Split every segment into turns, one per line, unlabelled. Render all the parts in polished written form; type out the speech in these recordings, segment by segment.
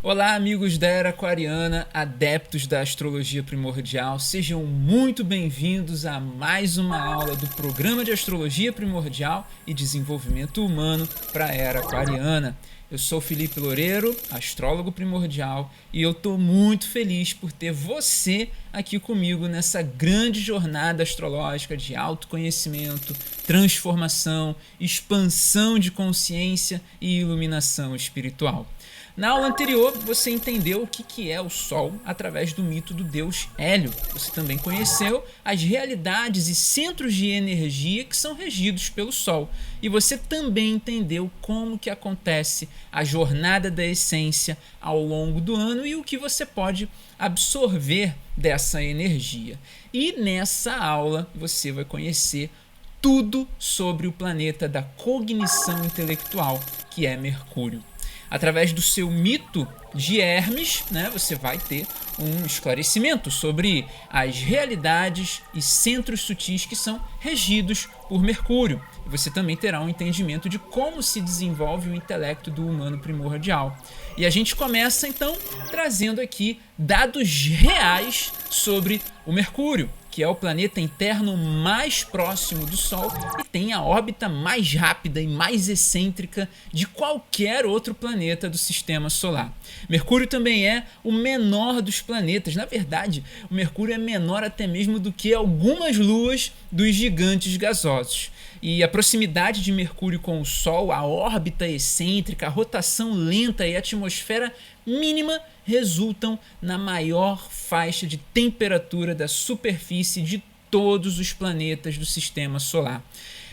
Olá, amigos da Era Aquariana, adeptos da astrologia primordial, sejam muito bem-vindos a mais uma aula do Programa de Astrologia Primordial e Desenvolvimento Humano para a Era Aquariana. Eu sou Felipe Loureiro, astrólogo primordial, e eu estou muito feliz por ter você aqui comigo nessa grande jornada astrológica de autoconhecimento, transformação, expansão de consciência e iluminação espiritual. Na aula anterior, você entendeu o que é o Sol através do mito do deus Hélio. Você também conheceu as realidades e centros de energia que são regidos pelo Sol. E você também entendeu como que acontece a jornada da essência ao longo do ano e o que você pode absorver dessa energia. E nessa aula você vai conhecer tudo sobre o planeta da cognição intelectual, que é Mercúrio. Através do seu mito de Hermes, você vai ter um esclarecimento sobre as realidades e centros sutis que são regidos por Mercúrio. E você também terá um entendimento de como se desenvolve o intelecto do humano primordial. E a gente começa então trazendo aqui dados reais sobre o Mercúrio, que é o planeta interno mais próximo do Sol e tem a órbita mais rápida e mais excêntrica de qualquer outro planeta do Sistema Solar. Mercúrio também é o menor dos planetas. Na verdade, o Mercúrio é menor até mesmo do que algumas luas dos gigantes gasosos. E a proximidade de Mercúrio com o Sol, a órbita excêntrica, a rotação lenta e a atmosfera mínima resultam na maior faixa de temperatura da superfície de todos os planetas do Sistema Solar.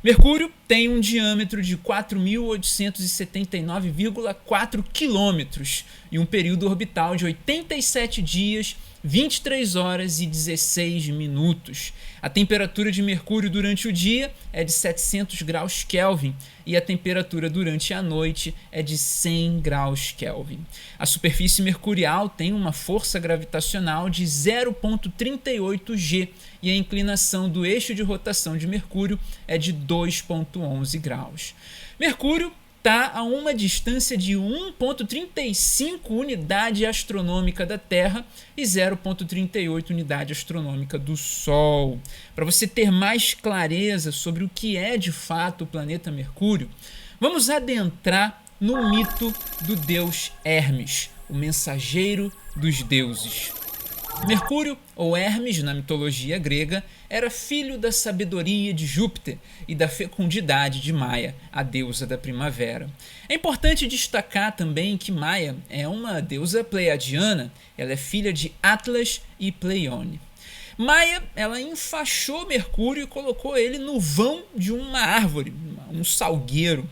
Mercúrio tem um diâmetro de 4.879,4 quilômetros e um período orbital de 87 dias, 23 horas e 16 minutos. A temperatura de Mercúrio durante o dia é de 700 graus Kelvin e a temperatura durante a noite é de 100 graus Kelvin. A superfície mercurial tem uma força gravitacional de 0,38 G e a inclinação do eixo de rotação de Mercúrio é de 2,11 graus. Mercúrio está a uma distância de 1,35 unidade astronômica da Terra e 0,38 unidade astronômica do Sol. Para você ter mais clareza sobre o que é de fato o planeta Mercúrio, vamos adentrar no mito do deus Hermes, o mensageiro dos deuses. Mercúrio, ou Hermes na mitologia grega, era filho da sabedoria de Júpiter e da fecundidade de Maia, a deusa da primavera. É importante destacar também que Maia é uma deusa pleiadiana, ela é filha de Atlas e Pleione. Maia, ela enfaixou Mercúrio e colocou ele no vão de uma árvore, um salgueiro.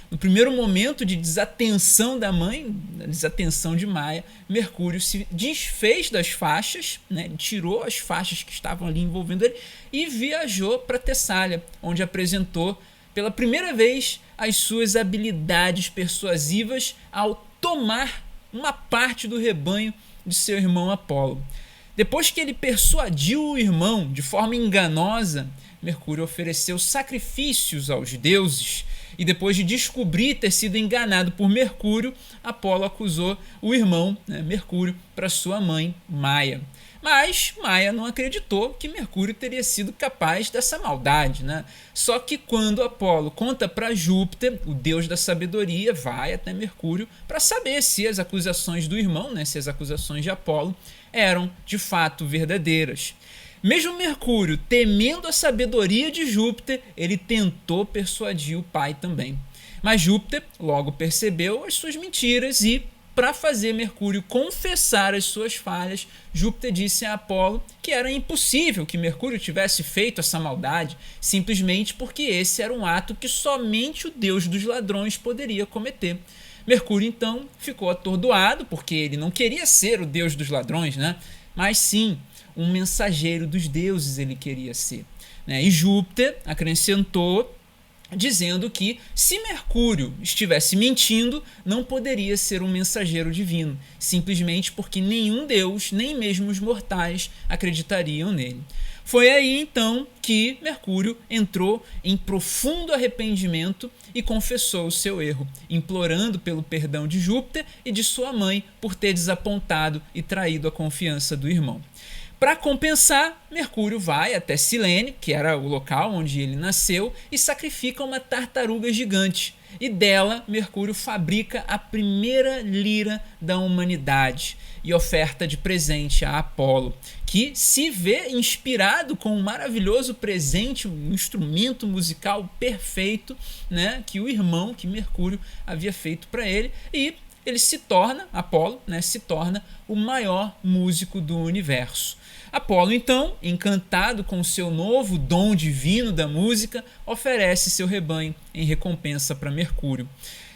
No primeiro momento de desatenção da mãe, desatenção de Maia, Mercúrio se desfez das faixas, tirou as faixas que estavam ali envolvendo ele e viajou para Tessália, onde apresentou pela primeira vez as suas habilidades persuasivas ao tomar uma parte do rebanho de seu irmão Apolo. Depois que ele persuadiu o irmão de forma enganosa, Mercúrio ofereceu sacrifícios aos deuses e depois de descobrir ter sido enganado por Mercúrio, Apolo acusou o irmão, Mercúrio, para sua mãe, Maia. Mas Maia não acreditou que Mercúrio teria sido capaz dessa maldade. Só que quando Apolo conta para Júpiter, o deus da sabedoria, vai até Mercúrio para saber se as acusações do irmão, se as acusações de Apolo, eram de fato verdadeiras. Mesmo Mercúrio, temendo a sabedoria de Júpiter, ele tentou persuadir o pai também. Mas Júpiter logo percebeu as suas mentiras e, para fazer Mercúrio confessar as suas falhas, Júpiter disse a Apolo que era impossível que Mercúrio tivesse feito essa maldade, simplesmente porque esse era um ato que somente o deus dos ladrões poderia cometer. Mercúrio então ficou atordoado, porque ele não queria ser o deus dos ladrões, mas sim um mensageiro dos deuses ele queria ser. E Júpiter acrescentou dizendo que se Mercúrio estivesse mentindo, não poderia ser um mensageiro divino, simplesmente porque nenhum deus, nem mesmo os mortais, acreditariam nele. Foi aí então que Mercúrio entrou em profundo arrependimento e confessou o seu erro, implorando pelo perdão de Júpiter e de sua mãe por ter desapontado e traído a confiança do irmão. Para compensar, Mercúrio vai até Silene, que era o local onde ele nasceu, e sacrifica uma tartaruga gigante. E dela, Mercúrio fabrica a primeira lira da humanidade e oferta de presente a Apolo, que se vê inspirado com um maravilhoso presente, um instrumento musical perfeito, né, que o irmão, que Mercúrio havia feito para ele, e ele se torna, Apolo, né, se torna o maior músico do universo. Apolo, então, encantado com seu novo dom divino da música, oferece seu rebanho em recompensa para Mercúrio,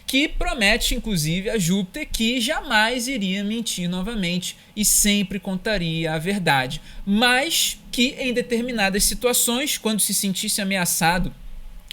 que promete, inclusive, a Júpiter que jamais iria mentir novamente e sempre contaria a verdade, mas que em determinadas situações, quando se sentisse ameaçado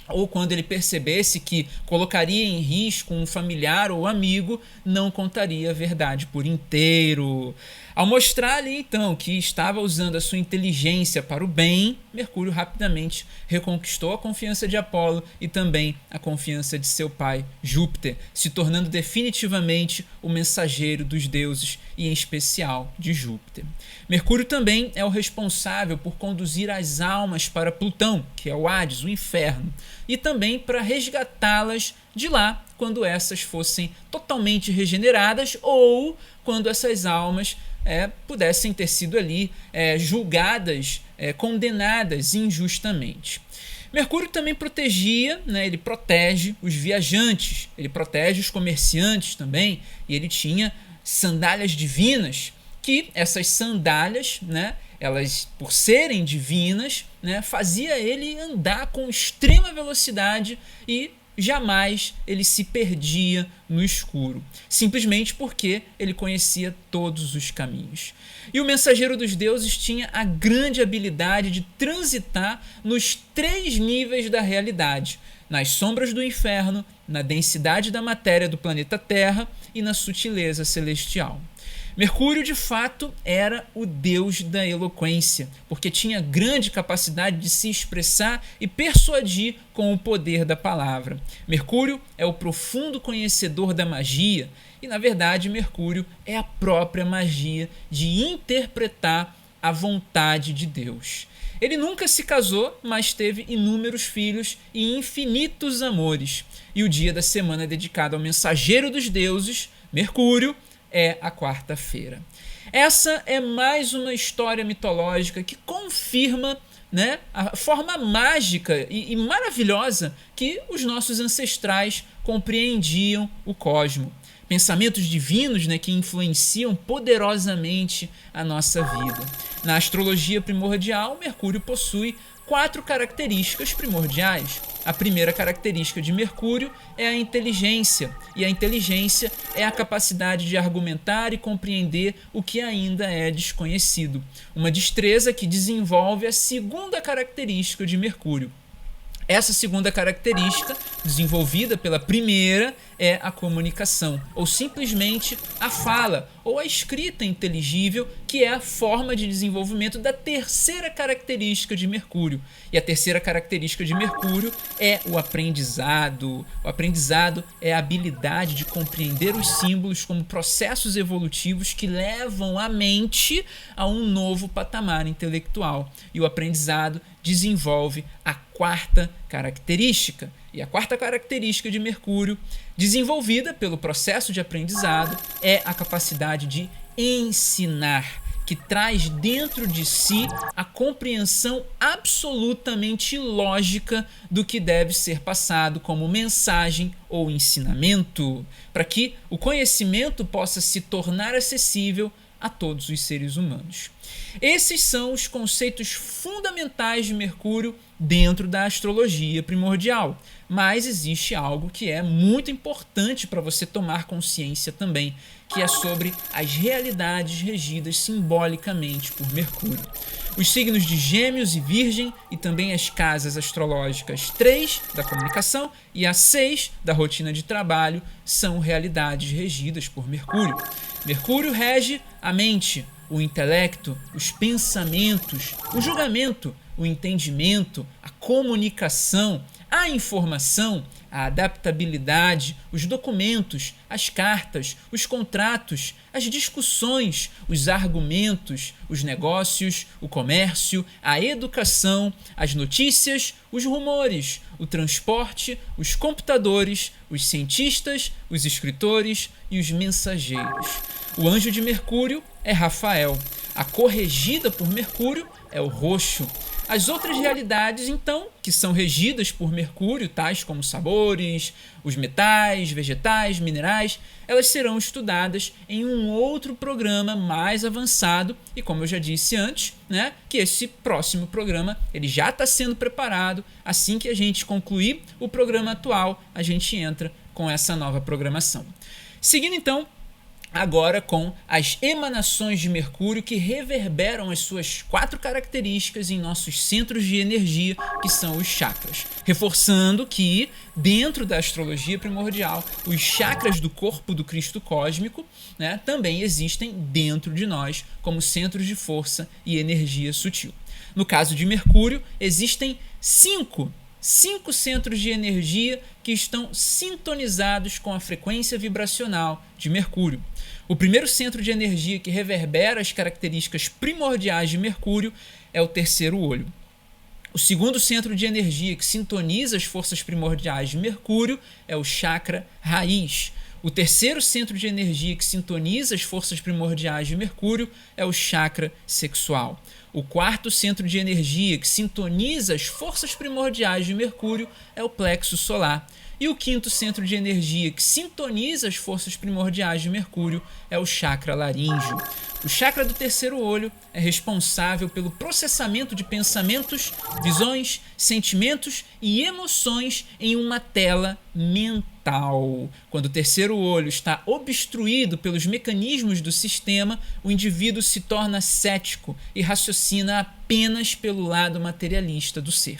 ou quando ele percebesse que colocaria em risco um familiar ou amigo, não contaria a verdade por inteiro. Ao mostrar-lhe, então, que estava usando a sua inteligência para o bem, Mercúrio rapidamente reconquistou a confiança de Apolo e também a confiança de seu pai, Júpiter, se tornando definitivamente o mensageiro dos deuses e, em especial, de Júpiter. Mercúrio também é o responsável por conduzir as almas para Plutão, que é o Hades, o inferno, e também para resgatá-las de lá quando essas fossem totalmente regeneradas ou quando essas almas pudessem ter sido ali julgadas, condenadas injustamente. Mercúrio também protegia, né, ele protege os viajantes, ele protege os comerciantes também, e ele tinha sandálias divinas, que essas sandálias, né, elas, por serem divinas, né, fazia ele andar com extrema velocidade e jamais ele se perdia no escuro, simplesmente porque ele conhecia todos os caminhos. E o mensageiro dos deuses tinha a grande habilidade de transitar nos 3 níveis da realidade, nas sombras do inferno, na densidade da matéria do planeta Terra e na sutileza celestial. Mercúrio, de fato, era o deus da eloquência, porque tinha grande capacidade de se expressar e persuadir com o poder da palavra. Mercúrio é o profundo conhecedor da magia e, na verdade, Mercúrio é a própria magia de interpretar a vontade de Deus. Ele nunca se casou, mas teve inúmeros filhos e infinitos amores. E o dia da semana dedicado ao mensageiro dos deuses, Mercúrio, é a quarta-feira. Essa é mais uma história mitológica que confirma, né, a forma mágica e maravilhosa que os nossos ancestrais compreendiam o cosmos. Pensamentos divinos, né, que influenciam poderosamente a nossa vida. Na astrologia primordial, Mercúrio possui 4 características primordiais. A primeira característica de Mercúrio é a inteligência, e a inteligência é a capacidade de argumentar e compreender o que ainda é desconhecido. Uma destreza que desenvolve a segunda característica de Mercúrio. Essa segunda característica, desenvolvida pela primeira, é a comunicação, ou simplesmente a fala, ou a escrita inteligível, que é a forma de desenvolvimento da terceira característica de Mercúrio. E a terceira característica de Mercúrio é o aprendizado. O aprendizado é a habilidade de compreender os símbolos como processos evolutivos que levam a mente a um novo patamar intelectual. E o aprendizado desenvolve a quarta característica. E a quarta característica de Mercúrio, desenvolvida pelo processo de aprendizado, é a capacidade de ensinar, que traz dentro de si a compreensão absolutamente lógica do que deve ser passado como mensagem ou ensinamento, para que o conhecimento possa se tornar acessível a todos os seres humanos. Esses são os conceitos fundamentais de Mercúrio dentro da astrologia primordial, mas existe algo que é muito importante para você tomar consciência também, que é sobre as realidades regidas simbolicamente por Mercúrio. Os signos de Gêmeos e Virgem e também as casas astrológicas 3 da comunicação e a 6 da rotina de trabalho são realidades regidas por Mercúrio. Mercúrio rege a mente, o intelecto, os pensamentos, o julgamento, o entendimento, a comunicação, a informação, a adaptabilidade, os documentos, as cartas, os contratos, as discussões, os argumentos, os negócios, o comércio, a educação, as notícias, os rumores, o transporte, os computadores, os cientistas, os escritores e os mensageiros. O anjo de Mercúrio é Rafael. A cor regida por Mercúrio é o roxo. As outras realidades, então, que são regidas por Mercúrio, tais como sabores, os metais, vegetais, minerais, elas serão estudadas em um outro programa mais avançado e, como eu já disse antes, né, que esse próximo programa ele já está sendo preparado. Assim que a gente concluir o programa atual, a gente entra com essa nova programação. Seguindo, então, agora com as emanações de Mercúrio que reverberam as suas 4 características em nossos centros de energia, que são os chakras. Reforçando que, dentro da astrologia primordial, os chakras do corpo do Cristo cósmico, né, também existem dentro de nós como centros de força e energia sutil. No caso de Mercúrio, existem 5 centros de energia que estão sintonizados com a frequência vibracional de Mercúrio. O primeiro centro de energia que reverbera as características primordiais de Mercúrio é o terceiro olho. O segundo centro de energia que sintoniza as forças primordiais de Mercúrio é o chakra raiz. O terceiro centro de energia que sintoniza as forças primordiais de Mercúrio é o chakra sexual. O quarto centro de energia que sintoniza as forças primordiais de Mercúrio é o plexo solar. E o quinto centro de energia que sintoniza as forças primordiais de Mercúrio é o chakra laríngeo. O chakra do terceiro olho é responsável pelo processamento de pensamentos, visões, sentimentos e emoções em uma tela mental. Quando o terceiro olho está obstruído pelos mecanismos do sistema, o indivíduo se torna cético e raciocina apenas pelo lado materialista do ser.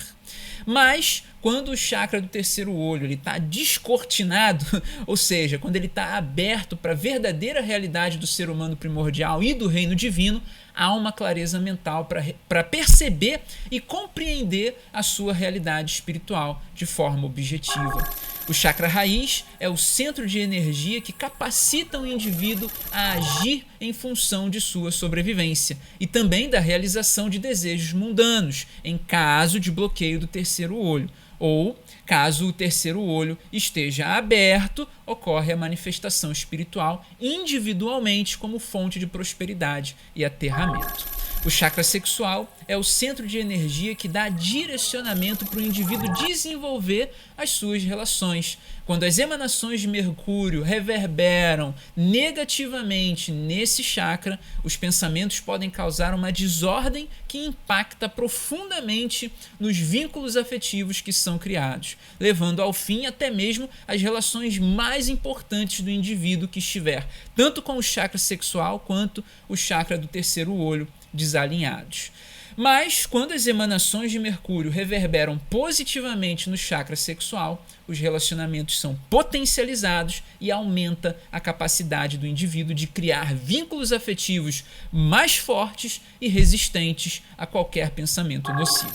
Mas, quando o chakra do terceiro olho está descortinado, ou seja, quando ele está aberto para a verdadeira realidade do ser humano primordial e do reino divino, há uma clareza mental para perceber e compreender a sua realidade espiritual de forma objetiva. O chakra raiz é o centro de energia que capacita o indivíduo a agir em função de sua sobrevivência e também da realização de desejos mundanos, em caso de bloqueio do terceiro olho. Ou, caso o terceiro olho esteja aberto, ocorre a manifestação espiritual individualmente como fonte de prosperidade e aterramento. O chakra sexual é o centro de energia que dá direcionamento para o indivíduo desenvolver as suas relações. Quando as emanações de Mercúrio reverberam negativamente nesse chakra, os pensamentos podem causar uma desordem que impacta profundamente nos vínculos afetivos que são criados, levando ao fim até mesmo as relações mais importantes do indivíduo que estiver tanto com o chakra sexual quanto o chakra do terceiro olho desalinhados. Mas, quando as emanações de Mercúrio reverberam positivamente no chakra sexual, os relacionamentos são potencializados e aumenta a capacidade do indivíduo de criar vínculos afetivos mais fortes e resistentes a qualquer pensamento nocivo.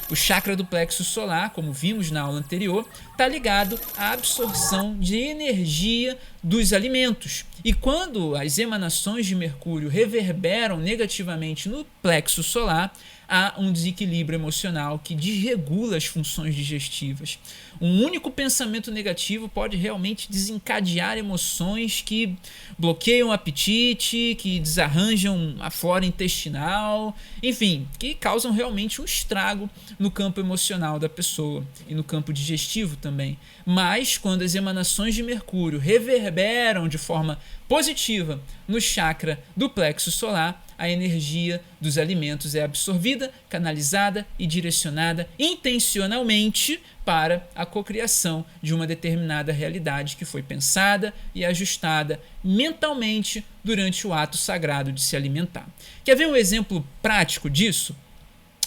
O chakra do plexo solar, como vimos na aula anterior, está ligado à absorção de energia dos alimentos. E quando as emanações de Mercúrio reverberam negativamente no plexo solar, há um desequilíbrio emocional que desregula as funções digestivas. Um único pensamento negativo pode realmente desencadear emoções que bloqueiam o apetite, que desarranjam a flora intestinal, enfim, que causam realmente um estrago no campo emocional da pessoa e no campo digestivo também. Mas quando as emanações de Mercúrio reverberam de forma positiva no chakra do plexo solar, a energia dos alimentos é absorvida, canalizada e direcionada intencionalmente para a cocriação de uma determinada realidade que foi pensada e ajustada mentalmente durante o ato sagrado de se alimentar. Quer ver um exemplo prático disso?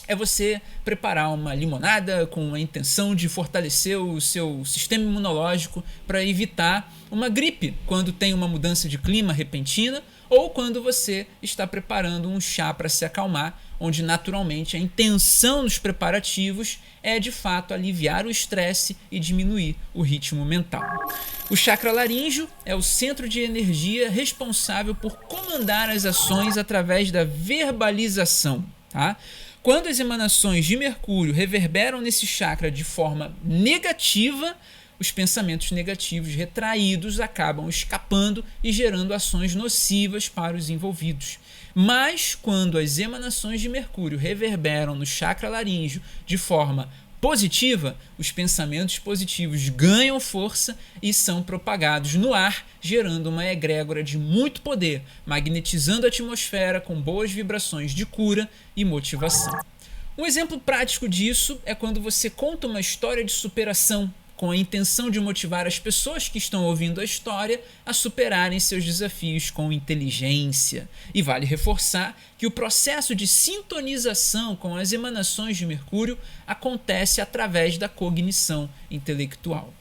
É você preparar uma limonada com a intenção de fortalecer o seu sistema imunológico para evitar uma gripe quando tem uma mudança de clima repentina ou quando você está preparando um chá para se acalmar, onde naturalmente a intenção dos preparativos é de fato aliviar o estresse e diminuir o ritmo mental. O chakra laríngeo é o centro de energia responsável por comandar as ações através da verbalização, tá? Quando as emanações de Mercúrio reverberam nesse chakra de forma negativa, os pensamentos negativos retraídos acabam escapando e gerando ações nocivas para os envolvidos. Mas quando as emanações de Mercúrio reverberam no chakra laríngeo de forma positiva, os pensamentos positivos ganham força e são propagados no ar, gerando uma egrégora de muito poder, magnetizando a atmosfera com boas vibrações de cura e motivação. Um exemplo prático disso é quando você conta uma história de superação com a intenção de motivar as pessoas que estão ouvindo a história a superarem seus desafios com inteligência. E vale reforçar que o processo de sintonização com as emanações de Mercúrio acontece através da cognição intelectual.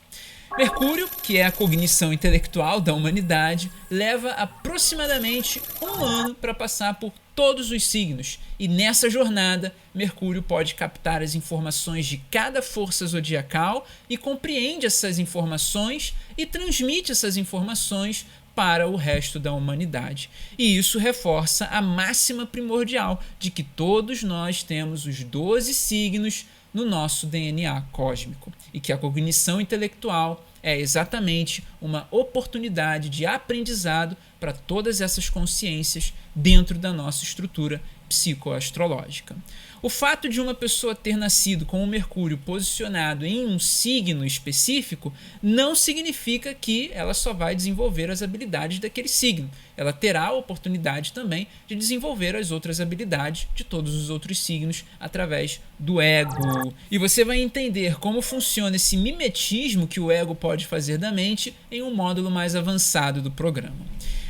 Mercúrio, que é a cognição intelectual da humanidade, leva aproximadamente 1 ano para passar por todos os signos, e nessa jornada, Mercúrio pode captar as informações de cada força zodiacal e compreende essas informações e transmite essas informações para o resto da humanidade. E isso reforça a máxima primordial de que todos nós temos os 12 signos no nosso DNA cósmico e que a cognição intelectual é exatamente uma oportunidade de aprendizado para todas essas consciências dentro da nossa estrutura psicoastrológica. O fato de uma pessoa ter nascido com o Mercúrio posicionado em um signo específico não significa que ela só vai desenvolver as habilidades daquele signo. Ela terá a oportunidade também de desenvolver as outras habilidades de todos os outros signos através do ego. E você vai entender como funciona esse mimetismo que o ego pode fazer da mente em um módulo mais avançado do programa.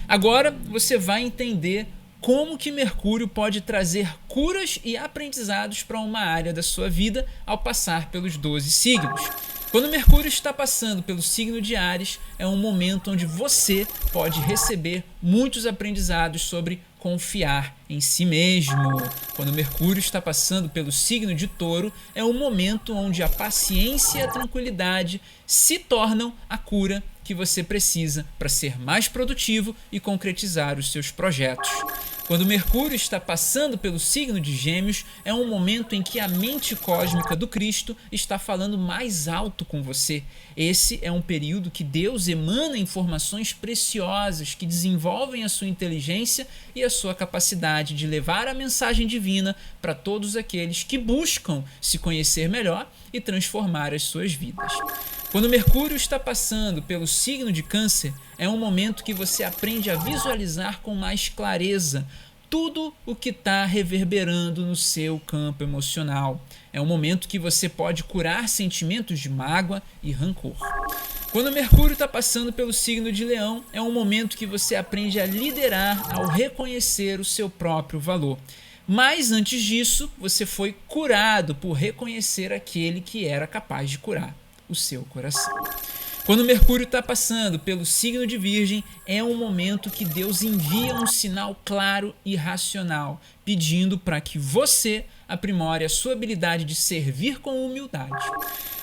Agora você vai entender como que Mercúrio pode trazer curas e aprendizados para uma área da sua vida ao passar pelos 12 signos. Quando Mercúrio está passando pelo signo de Áries, é um momento onde você pode receber muitos aprendizados sobre confiar em si mesmo. Quando Mercúrio está passando pelo signo de Touro, é um momento onde a paciência e a tranquilidade se tornam a cura que você precisa para ser mais produtivo e concretizar os seus projetos. Quando Mercúrio está passando pelo signo de Gêmeos, é um momento em que a mente cósmica do Cristo está falando mais alto com você. Esse é um período que Deus emana informações preciosas que desenvolvem a sua inteligência e a sua capacidade de levar a mensagem divina para todos aqueles que buscam se conhecer melhor e transformar as suas vidas. Quando Mercúrio está passando pelo signo de Câncer, é um momento que você aprende a visualizar com mais clareza tudo o que está reverberando no seu campo emocional. É um momento que você pode curar sentimentos de mágoa e rancor. Quando Mercúrio está passando pelo signo de Leão, é um momento que você aprende a liderar ao reconhecer o seu próprio valor. Mas antes disso, você foi curado por reconhecer aquele que era capaz de curar o seu coração. Quando Mercúrio está passando pelo signo de Virgem, é um momento que Deus envia um sinal claro e racional, pedindo para que você aprimore a sua habilidade de servir com humildade.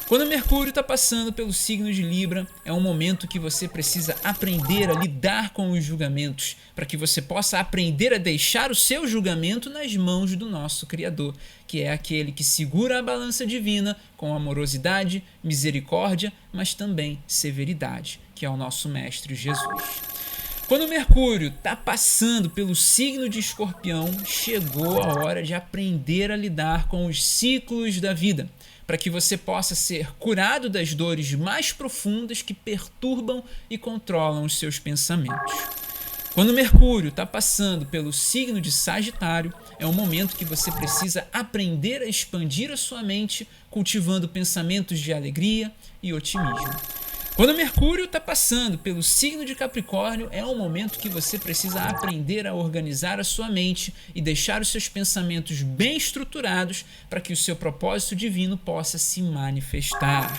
Quando Mercúrio está passando pelo signo de Libra, é um momento que você precisa aprender a lidar com os julgamentos, para que você possa aprender a deixar o seu julgamento nas mãos do nosso Criador, que é aquele que segura a balança divina com amorosidade, misericórdia, mas também severidade, que é o nosso Mestre Jesus. Quando Mercúrio está passando pelo signo de Escorpião, chegou a hora de aprender a lidar com os ciclos da vida, para que você possa ser curado das dores mais profundas que perturbam e controlam os seus pensamentos. Quando Mercúrio está passando pelo signo de Sagitário, é um momento que você precisa aprender a expandir a sua mente, cultivando pensamentos de alegria e otimismo. Quando Mercúrio está passando pelo signo de Capricórnio, é um momento que você precisa aprender a organizar a sua mente e deixar os seus pensamentos bem estruturados para que o seu propósito divino possa se manifestar.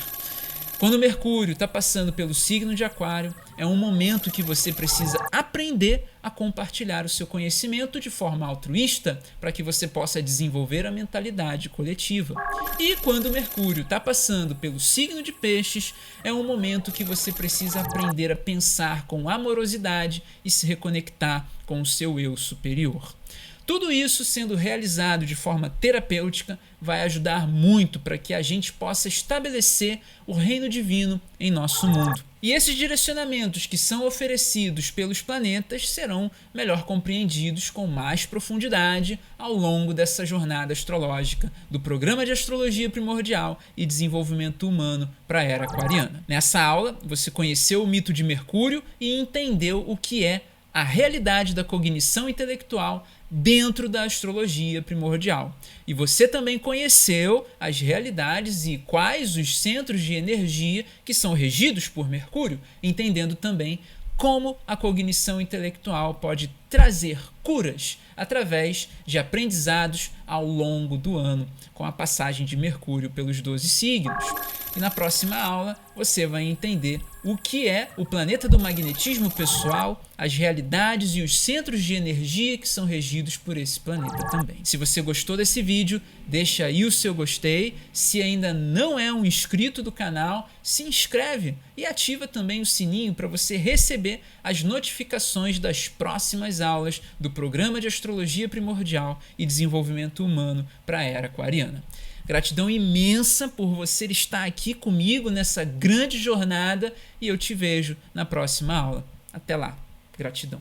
Quando Mercúrio está passando pelo signo de Aquário, é um momento que você precisa aprender a compartilhar o seu conhecimento de forma altruísta para que você possa desenvolver a mentalidade coletiva. E quando Mercúrio está passando pelo signo de Peixes, é um momento que você precisa aprender a pensar com amorosidade e se reconectar com o seu eu superior. Tudo isso sendo realizado de forma terapêutica vai ajudar muito para que a gente possa estabelecer o reino divino em nosso mundo. E esses direcionamentos que são oferecidos pelos planetas serão melhor compreendidos com mais profundidade ao longo dessa jornada astrológica do Programa de Astrologia Primordial e Desenvolvimento Humano para a Era Aquariana. Nessa aula, você conheceu o mito de Mercúrio e entendeu o que é a realidade da cognição intelectual dentro da astrologia primordial. E você também conheceu as realidades e quais os centros de energia que são regidos por Mercúrio, entendendo também como a cognição intelectual pode trazer curas através de aprendizados ao longo do ano, com a passagem de Mercúrio pelos 12 signos. E na próxima aula você vai entender o que é o planeta do magnetismo pessoal, as realidades e os centros de energia que são regidos por esse planeta também. Se você gostou desse vídeo, deixa aí o seu gostei. Se ainda não é um inscrito do canal, se inscreve e ativa também o sininho para você receber as notificações das próximas aulas do Programa de Astrologia Primordial e Desenvolvimento Humano para a Era Aquariana. Gratidão imensa por você estar aqui comigo nessa grande jornada e eu te vejo na próxima aula. Até lá. Gratidão.